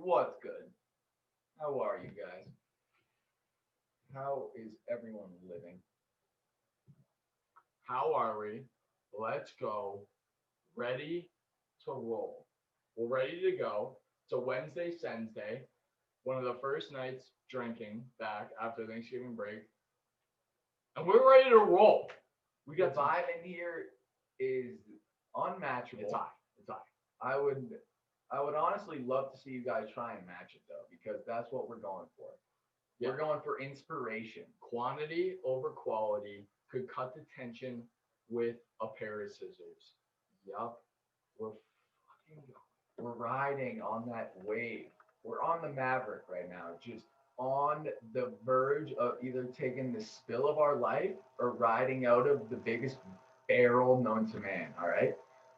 What's good? How are you guys? How is everyone living? How are we? Let's go. Ready to roll. We're ready to go. It's a Wednesday, Sensday. One of the first nights drinking back after Thanksgiving break. And we're ready to roll. We The got some. vibe in here is unmatchable. It's high. It's high. I would honestly love to see you guys try and match it though, because that's what we're going for. Yeah. We're going for inspiration. Quantity over quality could cut the tension with a pair of scissors. Yup. We're riding on that wave. We're on the Maverick right now, just on the verge of either taking the spill of our life or riding out of the biggest barrel known to man. All right.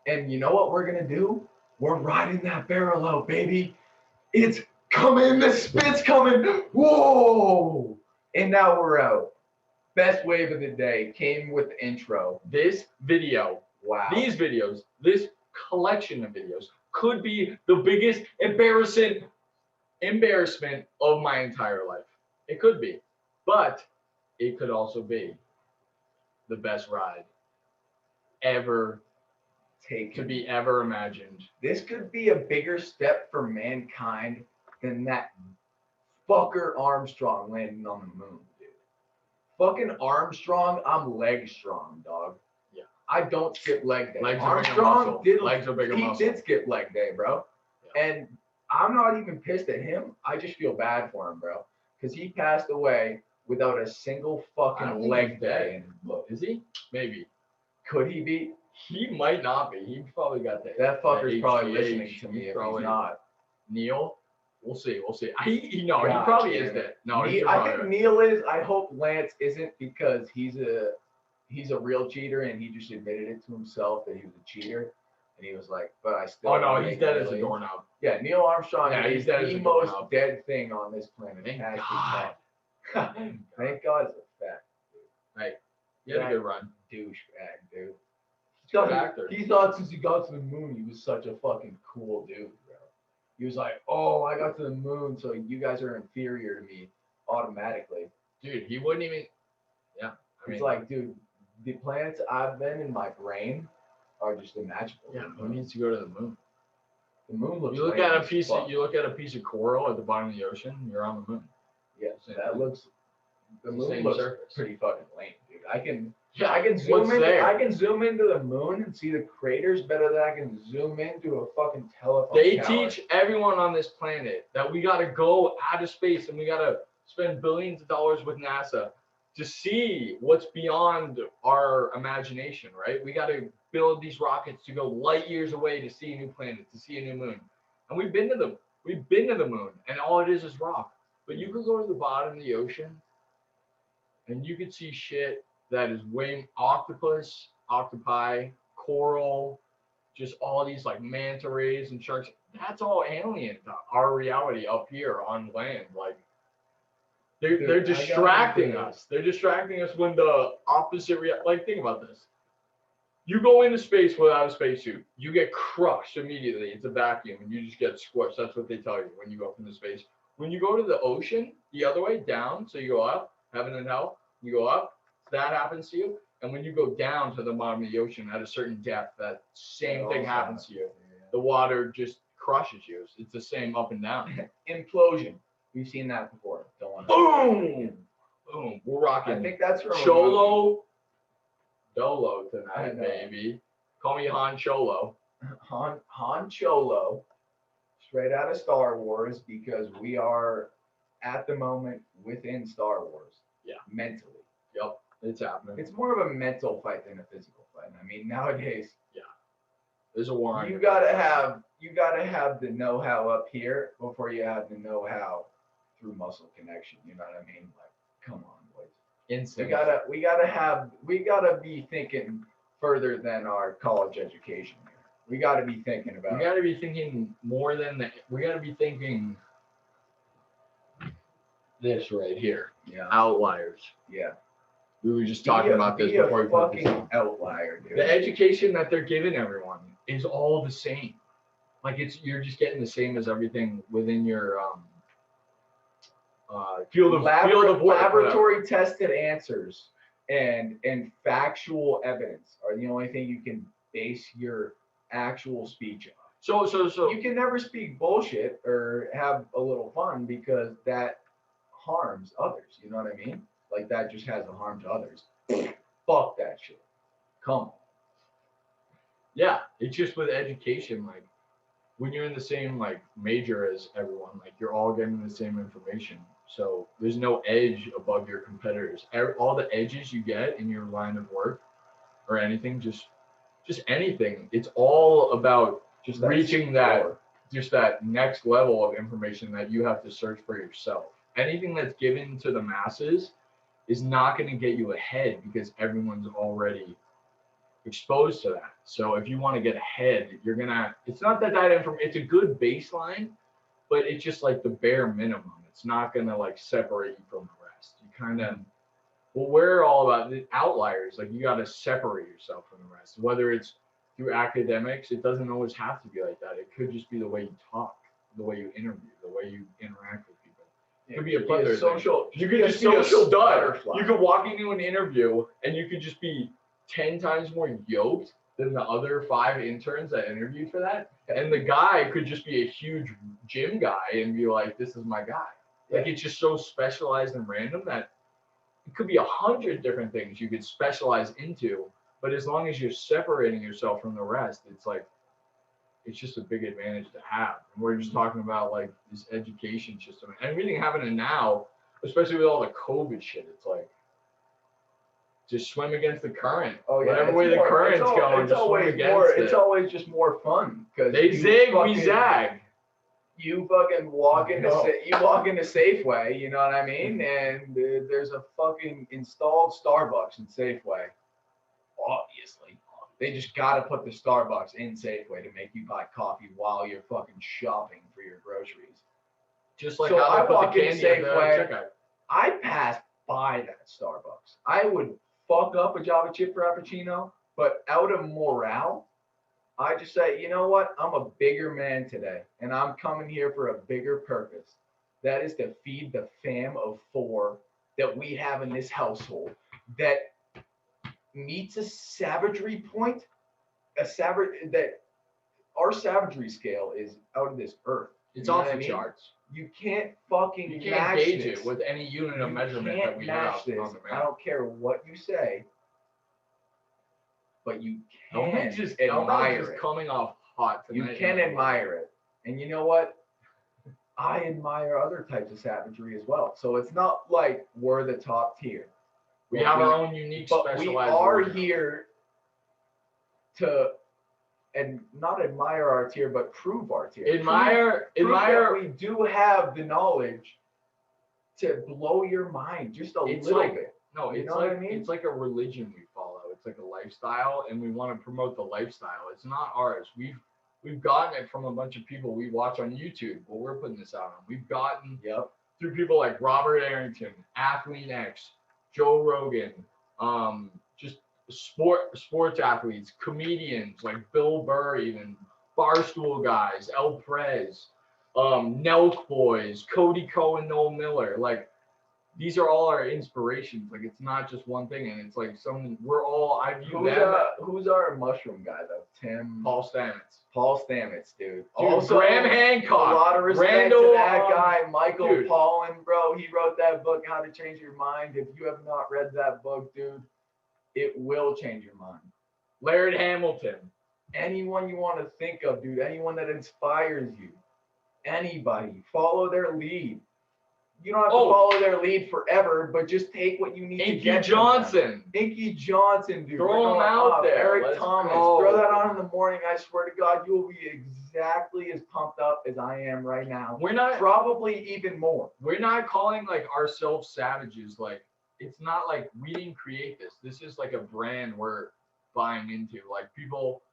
And you know what we're gonna do? We're riding that barrel out, baby. It's coming. The spit's coming. Whoa! And now we're out. Best wave of the day came with the intro. This video, Wow. these videos, this collection of videos could be the biggest embarrassment of my entire life. It could be, but it could also be the best ride ever to be ever imagined. This could be a bigger step for mankind than that fucker Armstrong landing on the moon, dude. Fucking Armstrong, I'm leg strong, dog. Yeah. I don't skip leg day. Legs Armstrong did. Legs are bigger muscle. He did skip leg day, bro. Yeah. And I'm not even pissed at him. I just feel bad for him, bro, because he passed away without a single fucking leg day in his book. Is he? Maybe. Could he be? He might not be. He probably got that. That fucker's probably HGH. listening to me if he's not. Neil? We'll see. We'll see. He probably is dead. No, I think Neil is. I hope Lance isn't, because he's a real cheater and he just admitted it to himself that he was a cheater. And he was like, but I still. Oh no, he's dead as a doorknob. Yeah, Neil Armstrong is dead as the a most doorknob. dead thing on this planet. Thank Has to be God. thought. Thank God it's a fact. Hey, you had a good run. Douchebag, dude. Good actor. He thought since he got to the moon, he was such a fucking cool dude, bro. He was like, oh, I got to the moon, so you guys are inferior to me automatically. Dude, he wouldn't even. Yeah. He's like, dude, the planets I've been in my brain are just imaginable. Yeah, who needs to go to the moon? The moon looks. You look at a piece of coral at the bottom of the ocean, you're on the moon. Yeah, that looks. The moon looks pretty fucking lame, dude. I can zoom in. I can zoom into the moon and see the craters better than I can zoom into a fucking telephone They tower. teach everyone on this planet that we gotta go out of space and we gotta spend billions of dollars with NASA to see what's beyond our imagination, right? We gotta build these rockets to go light years away to see a new planet, to see a new moon. And we've been to the moon, and all it is rock. But you could go to the bottom of the ocean and you could see shit that is way octopus, octopi, coral, just all these like manta rays and sharks. That's all alien to our reality up here on land. Like they're distracting us. They're distracting us when the opposite like think about this. You go into space without a spacesuit, you get crushed immediately. It's a vacuum and you just get squished. That's what they tell you when you go up into space. When you go to the ocean, the other way, down, so you go up, heaven and hell, you go up, that happens to you. And when you go down to the bottom of the ocean at a certain depth, that same thing happens to you. The water just crushes you. It's the same up and down. Implosion. We've seen that before. Don't want to. Boom! Boom. We're rocking. I think that's from Cholo Dolo tonight, baby. Call me Han Cholo. Han Cholo. Straight out of Star Wars, because we are at the moment within Star Wars. Yeah. Mentally. Yep. It's happening. It's more of a mental fight than a physical fight. I mean, nowadays. Yeah. There's a war on. You gotta have the know-how up here before you have the know-how through muscle connection. You know what I mean? Like, come on, boys. Instant. We gotta be thinking further than our college education here. We gotta be thinking about. We gotta be thinking more than that. We gotta be thinking this right here. Yeah. Outliers. Yeah. We were just talking about this before we put this fucking outlier, dude. The education that they're giving everyone is all the same. like you're just getting the same as everything within your field of work, laboratory tested answers and factual evidence are the only thing you can base your actual speech on. So you can never speak bullshit or have a little fun because that harms others. You know what I mean? Like that just has a harm to others. Fuck that shit. Come on. Yeah, it's just with education, like when you're in the same like major as everyone, like you're all getting the same information. So there's no edge above your competitors. All the edges you get in your line of work or anything, just anything, it's all about just reaching that next level of information that you have to search for yourself. Anything that's given to the masses is not going to get you ahead because everyone's already exposed to that. So if you want to get ahead, it's not that it's a good baseline, but it's just like the bare minimum. It's not going to like separate you from the rest. You kind of, well, we're all about the outliers. Like you got to separate yourself from the rest, whether it's through academics. It doesn't always have to be like that. It could just be the way you talk, the way you interview, the way you interact with people. It could be a social. You could just be a social dud. You could walk into an interview and you could just be 10 times more yoked than the other 5 interns that interviewed for that. And the guy could just be a huge gym guy and be like, this is my guy. Like it's just so specialized and random that it could be 100 different things you could specialize into. But as long as you're separating yourself from the rest, it's like, it's just a big advantage to have. And we're just talking about like this education system and everything happening now, especially with all the COVID shit. It's like, just swim against the current. Oh yeah, whatever way the current's going, just swim against it. It's always just more fun because they zig, we zag. You fucking walk into Safeway, you know what I mean? And there's a fucking installed Starbucks in Safeway. Obviously, they just gotta put the Starbucks in Safeway to make you buy coffee while you're fucking shopping for your groceries. Just like how I put the candy at the checkout. I pass by that Starbucks. I would fuck up a Java chip frappuccino, but out of morale, I just say, you know what? I'm a bigger man today, and I'm coming here for a bigger purpose. That is to feed the fam of 4 that we have in this household that meets a savagery point, that our savagery scale is out of this earth. It's off the charts. You can't fucking gauge it with any unit of measurement that we have on the map. I don't care what you say, but you can just admire it. Coming off hot tonight. You can admire it. And you know what? I admire other types of savagery as well. So it's not like we're the top tier. We have our own unique specialized. We are here to and not admire our tier, but prove our tier. Admire. We do have the knowledge to blow your mind just a little bit. No, it's like, I mean? It's like a religion we follow. It's like a lifestyle, and we want to promote the lifestyle. It's not ours. We've gotten it from a bunch of people we watch on YouTube. Well, we're putting this out on. We've gotten through people like Robert Arrington, Athlete X, Joe Rogan, just sports athletes, comedians like Bill Burr, even Barstool guys, El Prez, Nelk Boys, Cody Cohen, Noel Miller. Like these are all our inspirations. Like it's not just one thing, and it's like I view them. Who's our mushroom guy though? Paul Stamets, dude. Also, Graham Hancock. A lot of respect to that guy, Michael Pollan, bro. He wrote that book, How to Change Your Mind. If you have not read that book, dude, it will change your mind. Laird Hamilton. Anyone you want to think of, dude. Anyone that inspires you. Anybody. Follow their lead. You don't have to follow their lead forever, but just take what you need to get. Inky Johnson, dude. Throw him out there. Eric Thomas. Throw that on in the morning. I swear to God, you will be exactly as pumped up as I am right now. We're not. Probably even more. We're not calling like ourselves savages. Like it's not like we didn't create this. This is like a brand we're buying into. Like people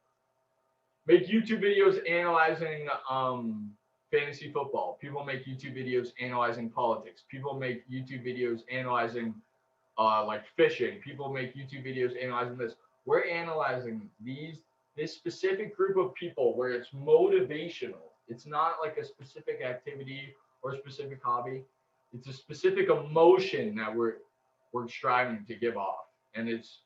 make YouTube videos analyzing fantasy football. People make YouTube videos analyzing politics. People make YouTube videos analyzing like fishing. People make YouTube videos analyzing this. We're analyzing these this specific group of people where it's motivational. It's not like a specific activity or a specific hobby. It's a specific emotion that we're striving to give off, and it's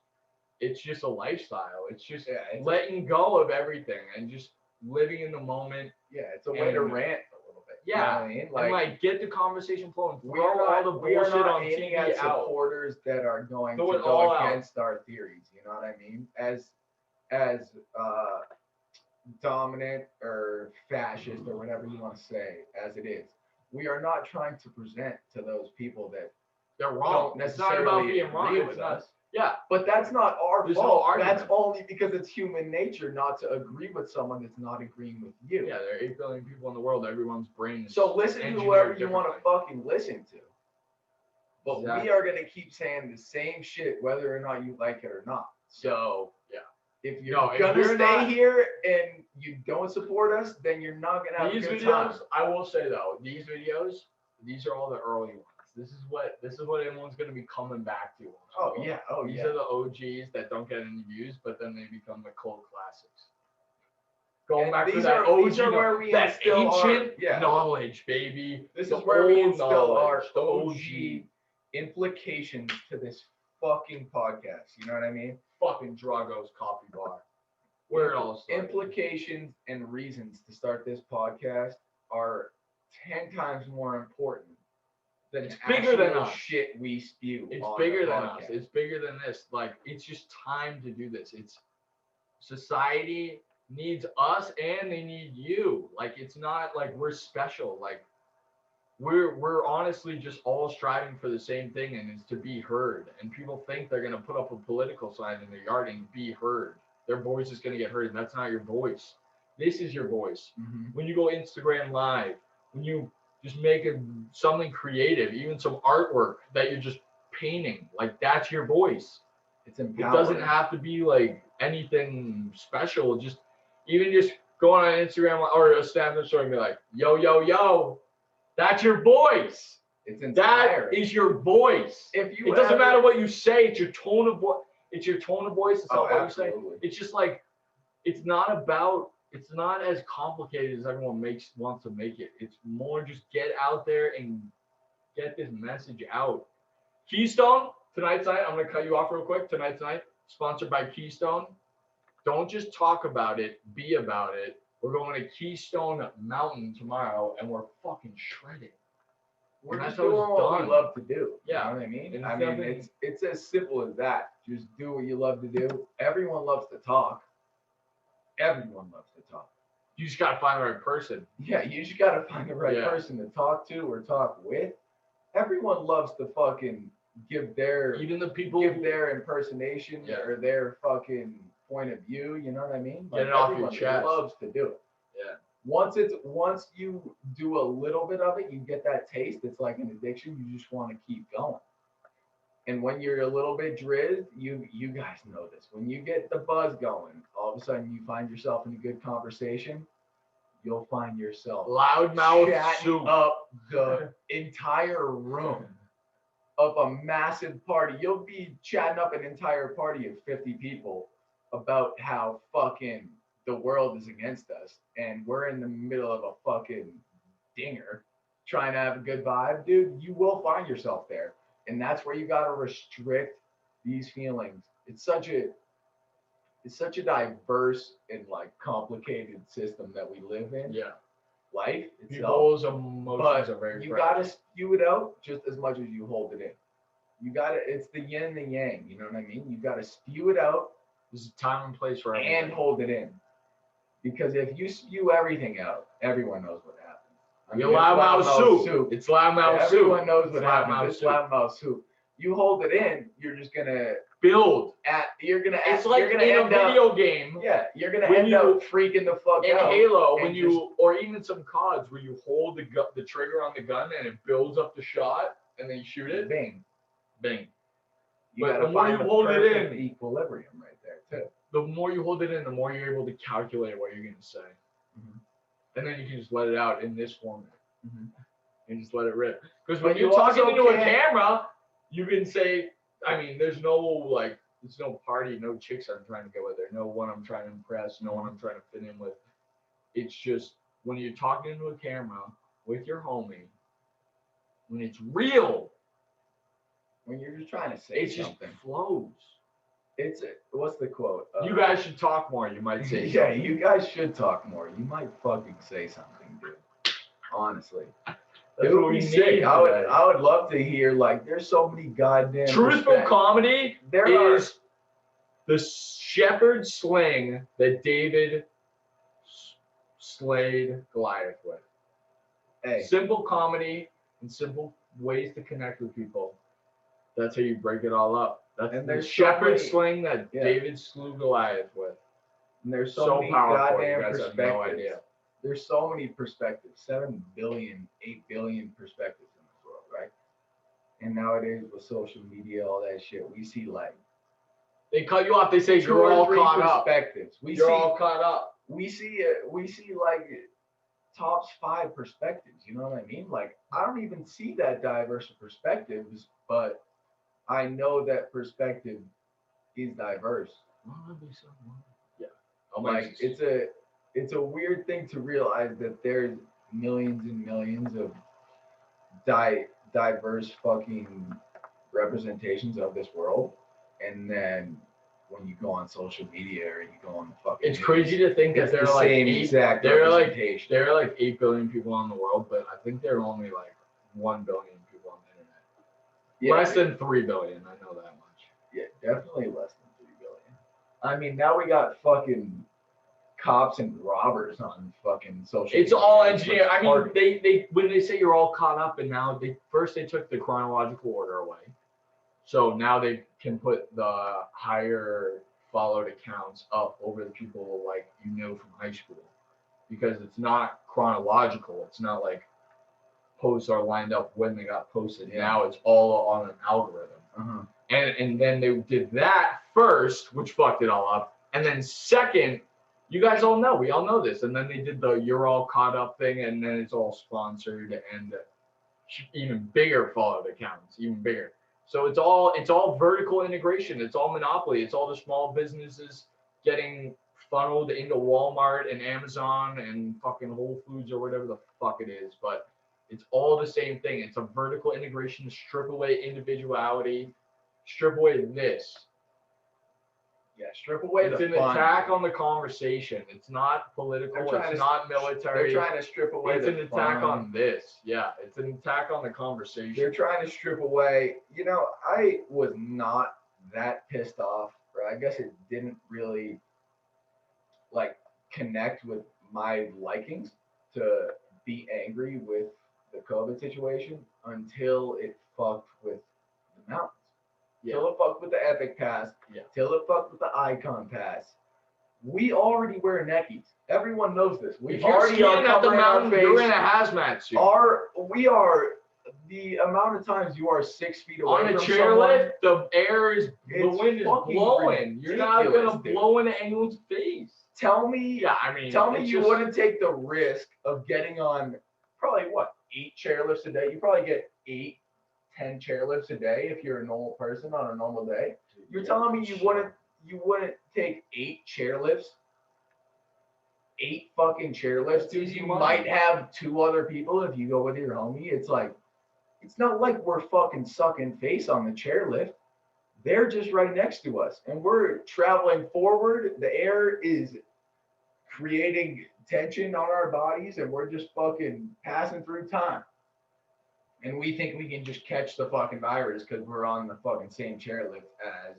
just a lifestyle. It's just letting go of everything and just living in the moment. Yeah, it's a way to rant a little bit. Yeah, you know what I mean? and like get the conversation flowing. We are Throw all the bullshit on aiming TV at out. supporters that are going Throw to it all go out. against our theories. You know what I mean? As dominant or fascist or whatever you want to say as it is, we are not trying to present to those people that They're wrong. don't It's not necessarily about being wrong. agree It's with not. us. Yeah, But that's not our There's no fault. argument. That's only because it's human nature not to agree with someone that's not agreeing with you. yeah. There are 8 billion people in the world. Everyone's brain is So listen to engineered whoever you want to differently. fucking listen to. But Exactly. we are going to keep saying the same shit whether or not you like it or not. So Yeah. if you're No, if going to you're stay not- here and you don't support us, then you're not going to have These a good videos, time. I will say though, these videos, these are all the early ones. This is what everyone's gonna be coming back to. Oh yeah, oh These yeah. are the OGs that don't get any views, but then they become the cult classics. Going And back to these that are- OG, these are where we that instill our- ancient yeah. knowledge, baby. This The is where we old instill our knowledge, the OG implications to this fucking podcast. You know what I mean? fucking Drago's coffee bar. Where it all started. Implications and reasons to start this podcast are 10 times more important than It's bigger than actual us. shit we spew. It's on bigger the than us. podcast. It's bigger than this. Like, it's just time to do this. It's society needs us and they need you. Like, it's not like we're special. Like, we're honestly just all striving for the same thing, and it's to be heard. And people think they're gonna put up a political sign in their yard and be heard. Their voice is gonna get heard. That's not your voice. This is your voice. Mhm. When you go Instagram live, when you just make something creative, even some artwork that you're just painting, like that's your voice. It's It empowering. doesn't have to be like anything special. Just even just going on Instagram or a stand-up story and be like, yo, yo, yo, that's your voice. It's That inspiring. is your voice. If you It doesn't ever- matter what you say. It's your tone of voice. It's your tone of voice. It's Oh, not what you say. absolutely. It's just like it's not as complicated as everyone wants to make it. It's more just get out there and get this message out. Keystone, tonight's night, I'm gonna cut you off real quick. Tonight's night, sponsored by Keystone. Don't just talk about it, be about it. We're going to Keystone Mountain tomorrow and we're fucking shredded. We're And just that's how doing it's what we done. love to do. Yeah. You know what I mean? And I it's mean, nothing- it's as simple as that. Just do what you love to do. Everyone loves to talk. Everyone loves to talk. You just gotta find the right person. Yeah, you just gotta find the right Yeah. person to talk to or talk with. Everyone loves to fucking give their Even the people impersonation Yeah. or their fucking point of view. You know what I mean? Get it off your everyone chest. loves to do it. Yeah. Once you do a little bit of it, you get that taste. It's like an addiction. You just want to keep going. And when you're a little bit drizzed, you guys know this. When you get the buzz going, all of a sudden you find yourself in a good conversation. You'll find yourself loudmouth chatting soup. up the entire room of a massive party. You'll be chatting up an entire party of 50 people about how fucking the world is against us and we're in the middle of a fucking dinger trying to have a good vibe. Dude, you will find yourself there. And that's where you got to restrict these feelings. It's such a diverse and like complicated system that we live in. Yeah. Life itself. People's emotions But are very you fragile. gotta spew it out just as much as you hold it in. You gotta, it's the yin and the yang, you know what I mean? You gotta spew it out There's a time and place for and everything. hold it in. Because if you spew everything out, everyone knows what happens. I You mean, it's loudmouth soup. It's loudmouth soup. Everyone knows what It's happens. loudmouth It's soup. loudmouth soup. You hold it in, you're just gonna Build. It's like you're gonna in a end up, video game. yeah, you're gonna when end you- up freaking the fuck In out. Halo, when and you, or even some CODs where you hold the trigger on the gun and it builds up the shot and then you shoot it, bing. bang. You But gotta the more find you the hold it perfect in- equilibrium right there too. The more you hold it in, the more you're able to calculate what you're going to say. Mhm. And then you can just let it out in this format Mhm. and just let it rip. Because But when you you're talking also into a can't- camera, you can say, I mean, there's no It's no party, no chicks I'm trying to get with, there, no one I'm trying to impress, no one I'm trying to fit in with. It's just when you're talking into a camera with your homie, when it's real, when you're just trying to say it something, just flows. It's what's the quote? You guys should talk more. You might say. Yeah, something. you guys should talk more. You might fucking say something, dude. Honestly. That's It what would we be need sick. I today. would love to hear, like, there's so many goddamn Truthful comedy There is the shepherd sling that David slayed Goliath with. Hey, Simple comedy and simple ways to connect with people. That's how you break it all up. That's And the there's so shepherd many- sling that yeah. David slew Goliath with. and there's so So many powerful. You goddamn guys have perspectives. no idea. There's so many perspectives. 7 billion, 8 billion perspectives in this world, right? And nowadays with social media, all that shit, we see like They cut you off. They say 2 you're or all 3 caught up. perspectives. You're all caught up. We see like tops 5 perspectives. You know what I mean? Like I don't even see that diverse of perspectives, but I know that perspective is diverse. Yeah. Like it's a weird thing to realize that there's millions and millions of diverse fucking representations of this world, and then when you go on social media or you go on the fucking It's crazy to think that it's there the are like same 8, exact there are representation. there are like 8 billion people in the world, but I think there are only like 1 billion people on the internet. Yeah, Less than 3 billion. I know that much. yeah, definitely less than 3 billion. I mean, now we got fucking cops and robbers on fucking social It's media. all It's engineered. I mean, retarded. they when they say you're all caught up, and now they took the chronological order away, so now they can put the higher followed accounts up over the people like you know from high school, because it's not chronological. It's not like posts are lined up when they got posted. Yeah. Now it's all on an algorithm. Uh-huh. And then they did that first, which fucked it all up. And then second, you guys all know, we all know this. And then they did the you're all caught up thing, and then it's all sponsored and even bigger followed accounts, even bigger. So it's all vertical integration. It's all monopoly. It's all the small businesses getting funneled into Walmart and Amazon and fucking Whole Foods or whatever the fuck it is. But it's all the same thing. It's a vertical integration to strip away individuality, strip away this. Yeah, strip away It's the an fun. attack on the conversation. It's not political. It's not military. They're trying to strip away It's the an attack fun. on this. Yeah, it's an attack on the conversation. They're trying to strip away. You know, I was not that pissed off, or I guess it didn't really like connect with my likings to be angry with the COVID situation until it fucked with the mountains. Till it fucked with the Epic Pass. Yeah. Till it fucked with the Icon Pass. We already wear neckies. Everyone knows this. We If you're already are skiing at the covering our mountain, face. you're in a hazmat suit. We are the amount of times you are 6 feet away On a from chairlift, someone, the air is, the it's wind is fucking blowing. You're not ridiculous, gonna dude. blow into anyone's face. Tell me, Yeah, I mean, tell me it's you just- wouldn't take the risk of getting on probably what 8 chairlifts a day. You probably get 8, 10 chairlifts a day if you're a normal person on a normal day. You're telling me you wouldn't take 8 chairlifts? 8 fucking chairlifts, dude. You might have 2 other people if you go with your homie. It's like, it's not like we're fucking sucking face on the chairlift. They're just right next to us, and we're traveling forward. The air is creating tension on our bodies, and we're just fucking passing through time. And we think we can just catch the fucking virus because we're on the fucking same chairlift as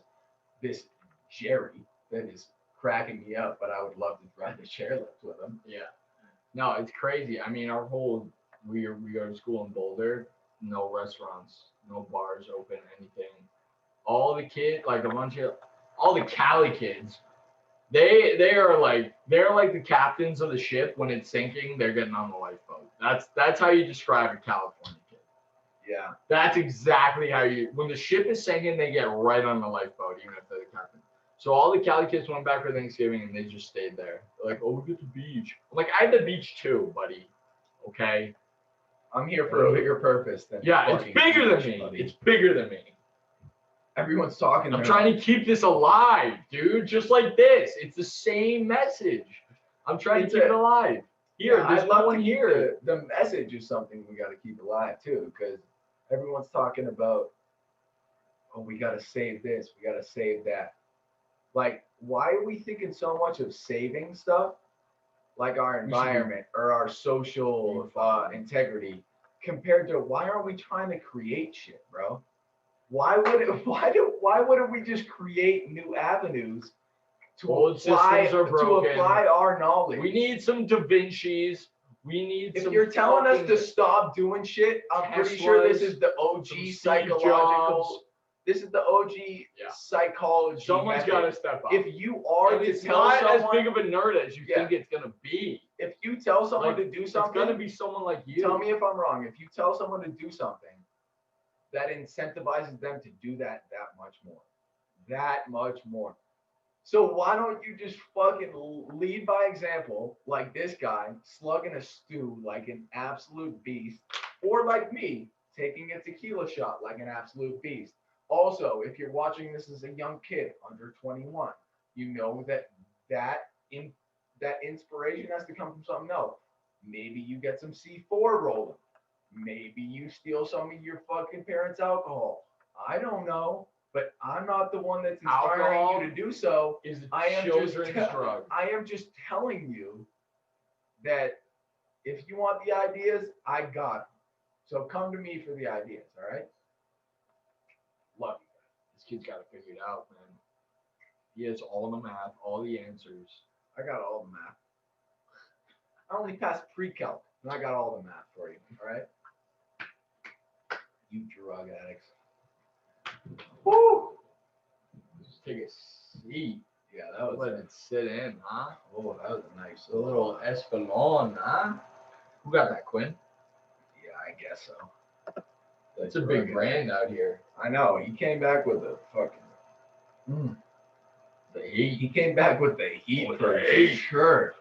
this Jerry that is cracking me up, but I would love to ride the chairlift with him. Yeah. No, it's crazy. I mean, we go to school in Boulder, no restaurants, no bars open, anything. All the kids, like all the Cali kids, they're like the captains of the ship. When it's sinking, they're getting on the lifeboat. That's how you describe a California kid. Yeah. That's exactly how when the ship is sinking, they get right on the lifeboat, even if they're the captain. So all the Cali kids went back for Thanksgiving and they just stayed there. They're like, oh, we get the beach. I'm like, I had the beach too, buddy. Okay. I'm here for a bigger purpose than Yeah, it's fucking bigger than beach, me. buddy. It's bigger than me. Everyone's talking. I'm trying to keep this alive, dude. Just like this. It's the same message. I'm trying to keep it alive. Here, Yeah, there's I'd no love one to keep here. the message is something we got to keep alive too, because everyone's talking about, oh, we got to save this, we got to save that. Like, why are we thinking so much of saving stuff, like our environment or our social integrity, compared to why aren't we trying to create shit, bro? Why wouldn't we just create new avenues to apply our knowledge? We need some Da Vinci's. We need if some. You're telling us to stop doing shit, I'm pretty sure this is the OG psychological. This is the OG psychology. Someone's got to step up. If you are and to it's tell not someone, as big of a nerd as you think it's gonna be. If you tell someone to do something, it's gonna be someone like you. Tell me if I'm wrong. If you tell someone to do something, that incentivizes them to do that much more. That much more. So why don't you just fucking lead by example, like this guy, slugging a stew like an absolute beast, or like me, taking a tequila shot like an absolute beast. Also, if you're watching this as a young kid under 21, you know that inspiration has to come from something else. Maybe you get some C4 rolling. Maybe you steal some of your fucking parents' alcohol. I don't know, but I'm not the one that's inspiring you to do so. I am just telling you that if you want the ideas, I got them. So come to me for the ideas, all right? Love you guys. This kid's got to figure it out, man. He has all the math, all the answers. I got all the math. I only passed pre-calc, and I got all the math for you, all right? You drug addicts. Woo! Just take a seat. Yeah, that was. Let it sit in, huh? Oh, that was a nice little Espelon, huh? Who got that, Quinn? Yeah, I guess so. That's a big brand out here. I know. He came back with the fucking. The heat. He came back with the heat for sure.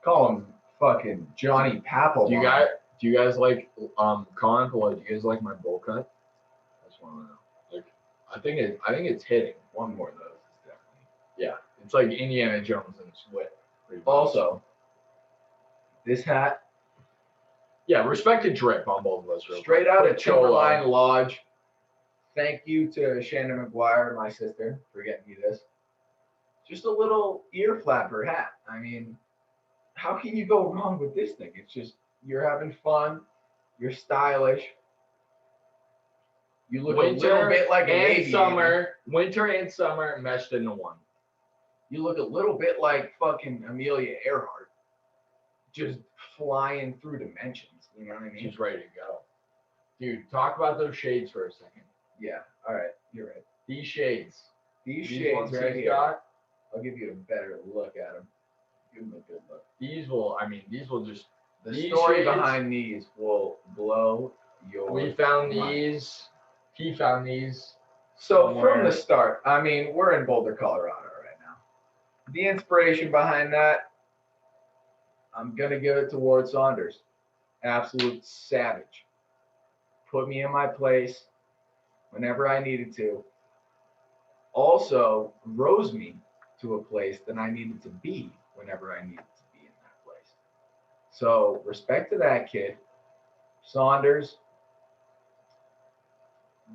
Call him fucking Johnny Papelbon. Do you guys like comment below? Do you guys like my bowl cut? I just want to know. Like, I think it's hitting. One more of those is definitely. Yeah, it's like Indiana Jones in Sweat. Also, this hat. Yeah, respect the drip on both of us. Straight out of Timberline Lodge. Thank you to Shannon McGuire, my sister, for getting me this. Just a little ear flapper hat. I mean, how can you go wrong with this thing? It's just, you're having fun. You're stylish. You look a little bit like an aviator. Winter and summer meshed into one. You look a little bit like fucking Amelia Earhart. Just flying through dimensions. You know what I mean? She's ready to go. Dude, talk about those shades for a second. Yeah. All right. You're right. These shades. These shades right here. I'll give you a better look at them. Give them a good look. These will just. The story behind these will blow your. We found these. He found these. So from the start, I mean, we're in Boulder, Colorado right now. The inspiration behind that, I'm gonna give it to Ward Saunders. Absolute savage. Put me in my place whenever I needed to. Also rose me to a place that I needed to be whenever I needed to be in that place. So respect to that kid. Saunders,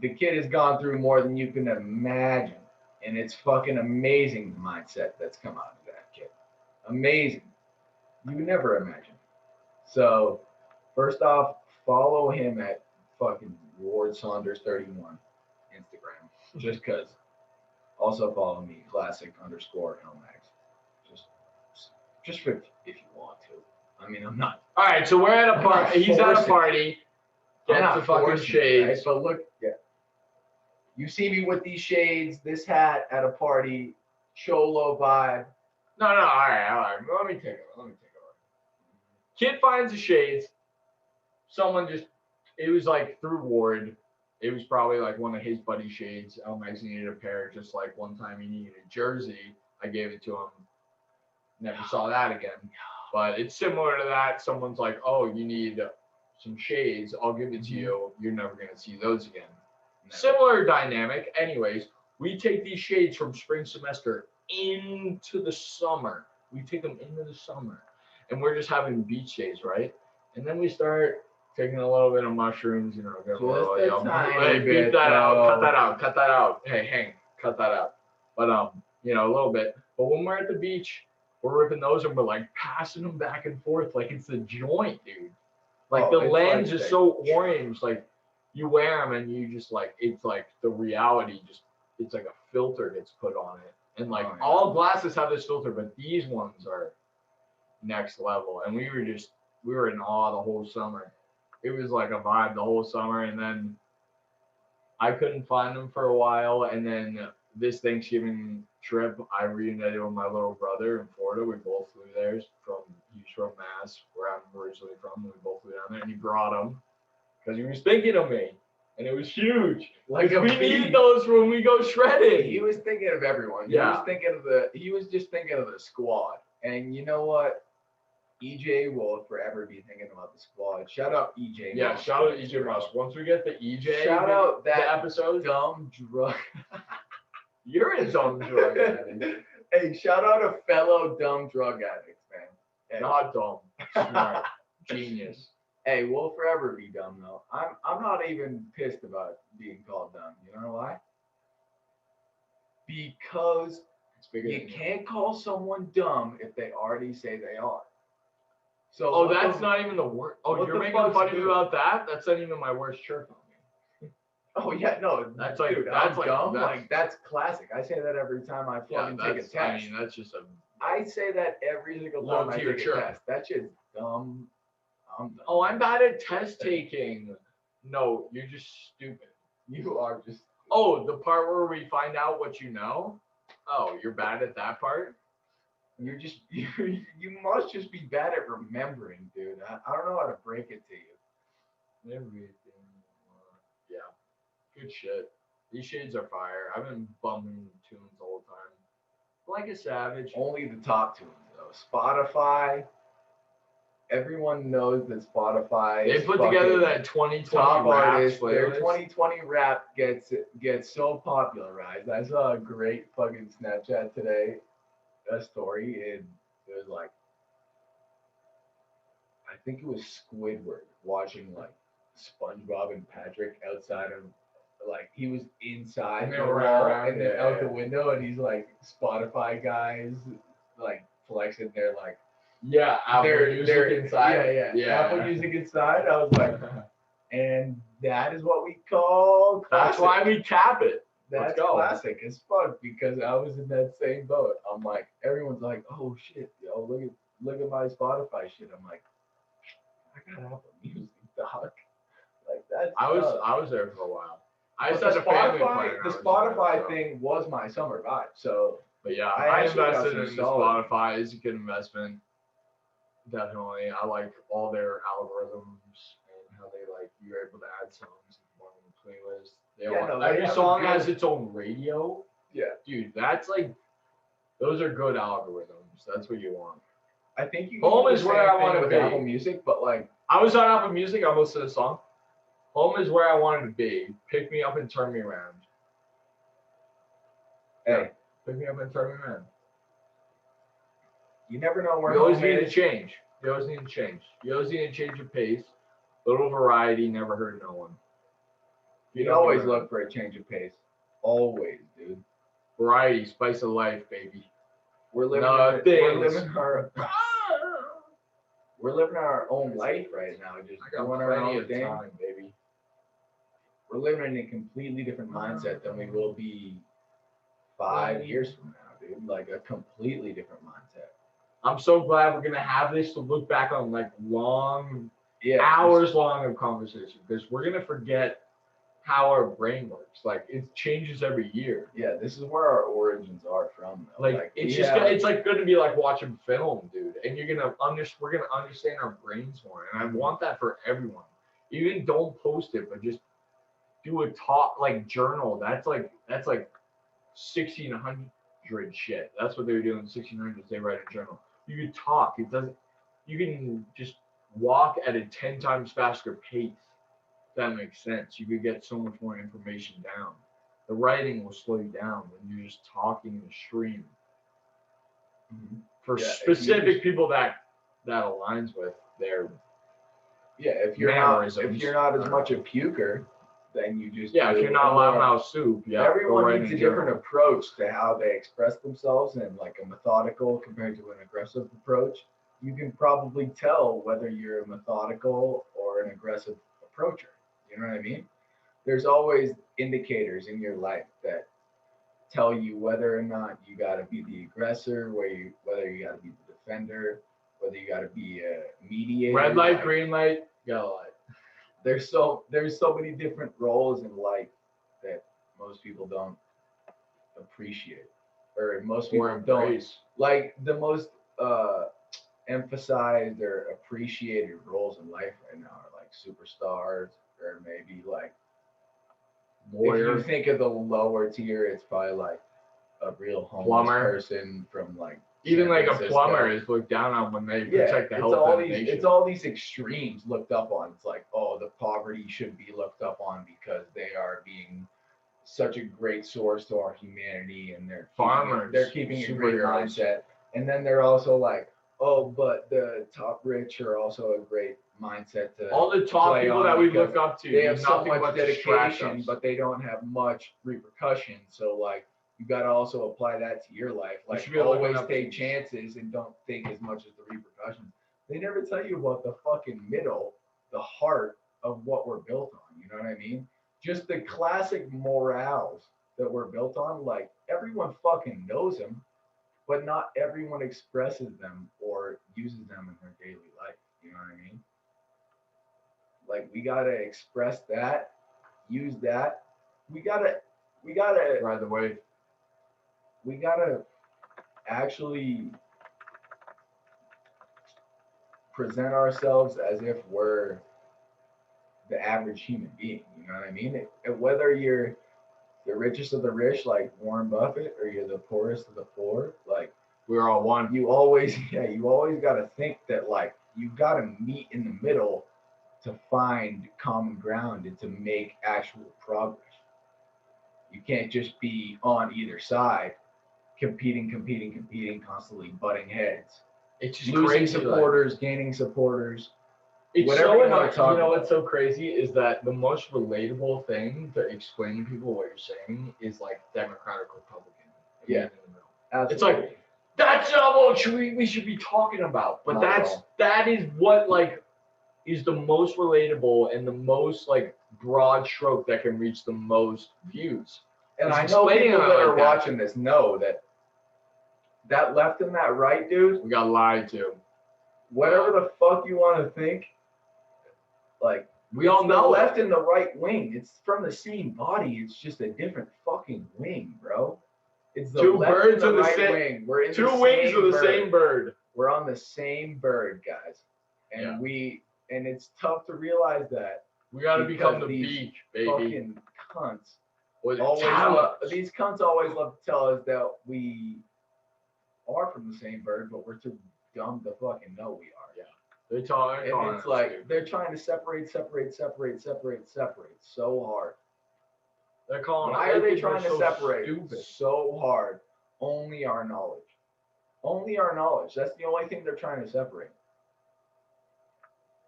the kid has gone through more than you can imagine. And it's fucking amazing the mindset that's come out of that kid. Amazing. You would never imagine. So first off, follow him at fucking Ward Saunders 31 Instagram. Just cause. Also follow me, classic_Elmax. Just for if you want to. I mean, I'm not. All right, so we're at a party. He's at a party. Gets the fucking shades. Right? But look, yeah. You see me with these shades, this hat at a party, cholo vibe. No. All right. Let me take over. Kid finds the shades. It was like through Ward. It was probably like one of his buddy shades. Elmax needed a pair, just like one time he needed a jersey. I gave it to him. Never saw that again. But it's similar to that. Someone's like, oh, you need some shades. I'll give it to you. You're never going to see those again. Never. Similar dynamic. Anyways, We take these shades from spring semester into the summer. We take them into the summer, and we're just having beach days, right? And then we start taking a little bit of mushrooms, you know, get a little, Just a tiny hey, beep bit, that out, cut though. that out, cut that out. Hey, Hank, cut that out. But you know, a little bit. But when we're at the beach, we're ripping those and we're like passing them back and forth like it's a joint, dude. Like Oh, the it's lens like is so orange, like you wear them and you just like it's like the reality just it's like a filter gets put on it. And like Oh, yeah. all glasses have this filter, but these ones are next level. And we were in awe the whole summer. It was like a vibe the whole summer. And then I couldn't find them for a while. And then this Thanksgiving trip, I reunited with my little brother in Florida. We both flew there he's from Mass, where I'm originally from. We both flew down there, and he brought them because he was thinking of me, and it was huge. Like we need those when we go shredding. He was thinking of everyone. Yeah. He was just thinking of the squad. And you know what? EJ will forever be thinking about the squad. Shout out EJ. Yeah, Musk. shout out EJ Musk. Once we get the EJ, Shout out that episode. dumb drug. You're a dumb drug addict. Hey, shout out a fellow dumb drug addicts, man. Hey. Not dumb, smart, genius. Hey, we'll forever be dumb though. I'm not even pissed about being called dumb. You know why? Because you can't call someone dumb if they already say they are. So that's not even the worst. Oh, you're making fun of me about that? That's not even my worst chirp on me. Oh yeah, no, that's like dude, that's like dumb. That's, that's classic. I say that every time I fucking take a test. I mean, that's just a. I say that every single time I take a test. That shit's dumb. I'm dumb. Oh, I'm bad at test taking. No, you're just stupid. You are just. Oh, the part where we find out what you know. Oh, you're bad at that part. You're just you must just be bad at remembering, dude. I don't know how to break it to you. Everything. Yeah. Good shit. These shades are fire. I've been bumming tunes all the time. Like a savage. Only the top tunes though. Spotify. Everyone knows that Spotify. They put together that 2020 top rap artist. playlist. Their 2020 rap gets so popularized. I saw a great fucking Snapchat today. A story. It was like, I think it was Squidward watching like SpongeBob and Patrick outside of, like he was inside the wall and then out the window, and he's like Spotify guys like flexing their like Apple Music inside. Yeah. Apple Music inside. I was like, and that is what we call classic. That's why we cap it. That's classic as fuck, because I was in that same boat. I'm like, everyone's like, oh shit, yo, look at my Spotify shit. I'm like, I got Apple Music, dog. Like that's. I was there for a while. I said the Spotify. The Spotify thing was my summer vibe. So. But yeah, I invested in Spotify. It's a good investment. Definitely, I like all their algorithms and how they like you're able to add songs on the playlist. Every song has its own radio. Yeah. Dude, that's like, those are good algorithms. That's what you want. I think you. Home is where I want to be. Apple Music, but like. I was on Apple Music. I listened to the song. Home is where I wanted to be. Pick me up and turn me around. Hey. Pick me up and turn me around. You never know where. You always need to change. You always need to change. You always need to change your pace. Little variety never hurt no one. You always look for a change of pace. Always, dude. Variety, spice of life, baby. We're living our own life right now. Just doing our own thing, baby. We're living in a completely different mindset than we will be 5 years from now, dude. Like a completely different mindset. I'm so glad we're gonna have this to look back on, like hours long of conversation, because we're gonna forget how our brain works. Like it changes every year. Yeah, this is where our origins are from. Though. Like it's like going to be like watching film, dude. And we're gonna understand our brains more. And I want that for everyone. Even don't post it, but just do a talk like journal. That's like 1600 shit. That's what they were doing in 1600s. They write a journal. You can talk. You can just walk at a 10 times faster pace. That makes sense. You could get so much more information down. the writing will slow you down when you're just talking in a stream. For specific people that aligns with their if you're not as much a puker, then you just if you're not loudmouth soup, everyone needs a different approach to how they express themselves, and like a methodical compared to an aggressive approach. You can probably tell whether you're a methodical or an aggressive approacher. You know what I mean? There's always indicators in your life that tell you whether or not you got to be the aggressor, whether you got to be the defender, whether you got to be a mediator. Red light, green light, yellow light. There's so many different roles in life that most people don't appreciate, or most people don't. Like the most emphasized or appreciated roles in life right now are like superstars, or maybe like lawyer. If you think of the lower tier, it's probably like a real homeless person from like even like a plumber is looked down on when they protect the health of the nation. It's all these extremes looked up on. It's like, oh, the poverty should be looked up on because they are being such a great source to our humanity, and they're farmers. They're keeping a great mindset. And then they're also like, oh, but the top rich are also a great mindset to all the top people that we look up to. They have so much dedication, but they don't have much repercussion. So like, you got to also apply that to your life. Like, always take chances and don't think as much as the repercussions. They never tell you about the fucking middle, the heart of what we're built on. You know what I mean? Just the classic morals that we're built on. Like, everyone fucking knows them, but not everyone expresses them or uses them in their daily life. You know what I mean? Like, we got to express that, use that. We got to ride the wave. We gotta actually present ourselves as if we're the average human being. You know what I mean? Whether you're the richest of the rich, like Warren Buffett, or you're the poorest of the poor, like we're all one. You always gotta think that like you gotta meet in the middle to find common ground and to make actual progress. You can't just be on either side. Competing, constantly butting heads. It's just losing crazy, supporters, gaining supporters. It's whatever so annoying. You know what's so crazy is that the most relatable thing to explain to people what you're saying is like Democratic, Republican. Yeah, in the middle. Absolutely. It's like that's not what we should be talking about. But that is what like is the most relatable and the most like broad stroke that can reach the most views. And I know people that are watching this know that left and that right, dude. We got lied to. Whatever the fuck you want to think, like we all know the left and the right wing. It's from the same body. It's just a different fucking wing, bro. It's the two left birds and the of the right same wing. We're in two the wings same of the same bird. We're on the same bird, guys. And and it's tough to realize that. We gotta become the beak, baby. Fucking cunts. These cunts always love to tell us that we are from the same bird, but we're too dumb to fucking know we are. Yeah. They're talking. And it's like they're trying to separate so hard. They're calling. Why are they trying to separate so hard? Only our knowledge. Only our knowledge. That's the only thing they're trying to separate.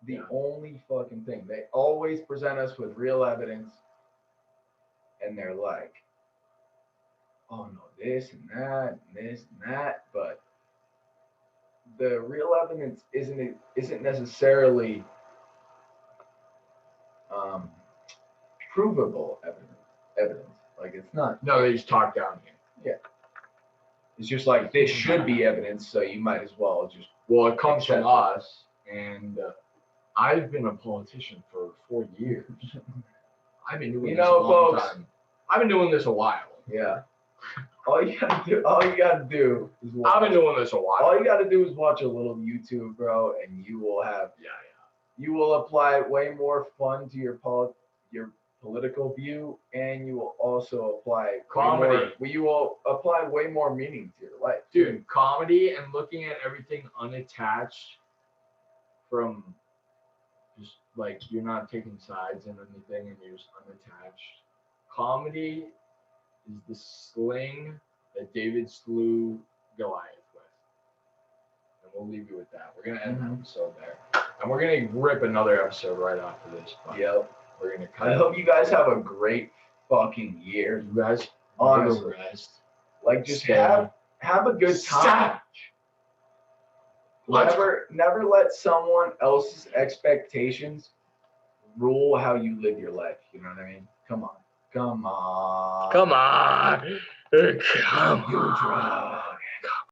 The only fucking thing. They always present us with real evidence. And they're like, oh no, this and that, and this and that, but the real evidence isn't necessarily provable evidence. Like it's not. No, they just talk down here. Yeah. It's just like this should be evidence, so you might as well just. Well, it comes from us, and I've been a politician for 4 years. I've been doing this a long time. I've been doing this a while. Yeah. All you gotta do is watch. I've been doing this a while. All you gotta do is watch a little YouTube, bro, and you will have. You will apply way more fun to your political view, and you will also apply comedy. You will apply way more meaning to your life, dude. Comedy and looking at everything unattached from. Just like you're not taking sides in anything and you're just unattached. Comedy is the sling that David slew Goliath with. And we'll leave you with that. We're gonna end the episode there. And we're gonna rip another episode right after this. Yep. We're gonna cut I hope you guys have a great fucking year. you guys Honestly. rest. Like just Stay. have a good time. Never let someone else's expectations rule how you live your life. You know what I mean? Come on. Come on. You drive.